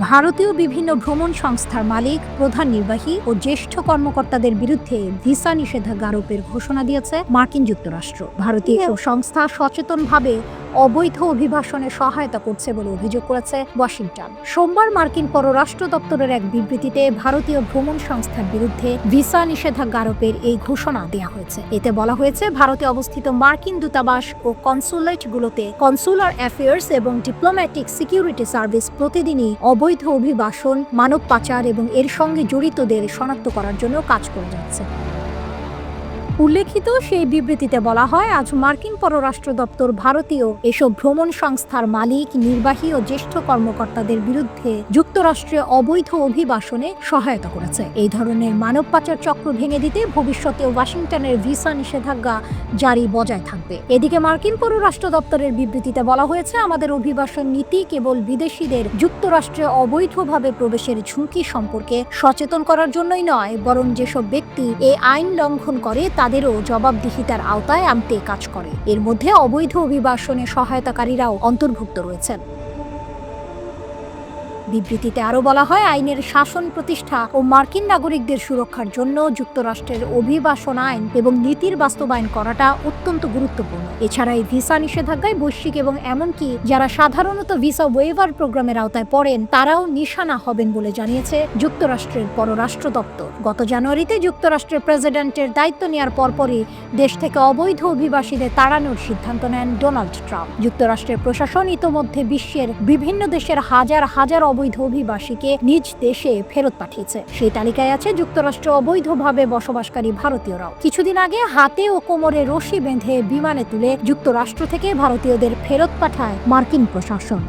ভারতীয় বিভিন্ন ভ্রমণ সংস্থার মালিক, প্রধান নির্বাহী ও জ্যেষ্ঠ কর্মকর্তাদের বিরুদ্ধে ভিসা নিষেধাজ্ঞা আরোপের ঘোষণা দিয়েছে মার্কিন যুক্তরাষ্ট্র। ভারতীয় সংস্থা সচেতনভাবে অবৈধ অভিবাসনে সহায়তা করছে বলে অভিযোগ করেছে ওয়াশিংটন। সোমবার মার্কিন পররাষ্ট্র দপ্তরের এক বিবৃতিতে ভারতীয় ভ্রমণ সংস্থার বিরুদ্ধে ভিসা নিষেধাজ্ঞা আরোপের এই ঘোষণা দেওয়া হয়েছে। এতে বলা হয়েছে, ভারতে অবস্থিত মার্কিন দূতাবাস ও কনসুলেটগুলোতে কনসুলার অ্যাফেয়ার্স এবং ডিপ্লোম্যাটিক সিকিউরিটি সার্ভিস প্রতিদিনই অবৈধ অভিবাসন, মানব পাচার এবং এর সঙ্গে জড়িতদের শনাক্ত করার জন্য কাজ করে যাচ্ছে। উল্লেখিত সেই বিবৃতিতে বলা হয়, আজ মার্কিন পররাষ্ট্র দপ্তর ভারতীয় এসব ভ্রমণ সংস্থার মালিক, নির্বাহী ও জ্যেষ্ঠ কর্মকর্তাদের বিরুদ্ধে যুক্তরাষ্ট্রে অবৈধ অভিবাসনে সহায়তা করেছে। এই ধরনের মানব পাচার চক্র ভেঙে দিতে ভবিষ্যতে ওয়াশিংটনের ভিসা নিষেধাজ্ঞা জারি বজায় থাকবে। এদিকে মার্কিন পররাষ্ট্র দপ্তরের বিবৃতিতে বলা হয়েছে, আমাদের অভিবাসন নীতি কেবল বিদেশিদের যুক্তরাষ্ট্রে অবৈধভাবে প্রবেশের ঝুঁকি সম্পর্কে সচেতন করার জন্যই নয়, বরং যেসব ব্যক্তি এই আইন লঙ্ঘন করে তাদেরও জবাবদিহিতার আওতায় আনতে কাজ করে। এর মধ্যে অবৈধ অভিবাসনে সহায়তাকারীরাও অন্তর্ভুক্ত রয়েছেন। বিবৃতিতে আরও বলা হয়, আইনের শাসন প্রতিষ্ঠা ও মার্কিন নাগরিকদের সুরক্ষার জন্য যুক্তরাষ্ট্রের অভিবাসন আইন এবং নীতির বাস্তবায়ন করাটা অত্যন্ত গুরুত্বপূর্ণ। এছাড়া এই ভিসা নিষেধাজ্ঞায় বৈশ্বিক এবং এমনকি যারা সাধারণত ভিসা ওয়েভার প্রোগ্রামের আওতায় পড়েন তারাও নিশানা হবেন বলে জানিয়েছে যুক্তরাষ্ট্রের পররাষ্ট্র দপ্তর। গত জানুয়ারিতে যুক্তরাষ্ট্রের প্রেসিডেন্টের দায়িত্ব নেওয়ার পরপরই দেশ থেকে অবৈধ অভিবাসীদের তাড়ানোর সিদ্ধান্ত নেন ডোনাল্ড ট্রাম্প। যুক্তরাষ্ট্রের প্রশাসন ইতোমধ্যে বিশ্বের বিভিন্ন দেশের হাজার হাজার অবৈধ অভিবাসীকে নিজ দেশে ফেরত পাঠিয়েছে। সেই তালিকায় আছে যুক্তরাষ্ট্রে অবৈধভাবে বসবাসকারী ভারতীয়রাও। কিছুদিন আগে হাতে ও কোমরে রশি বেঁধে বিমানে তুলে যুক্তরাষ্ট্র থেকে ভারতীয়দের ফেরত পাঠায় মার্কিন প্রশাসন।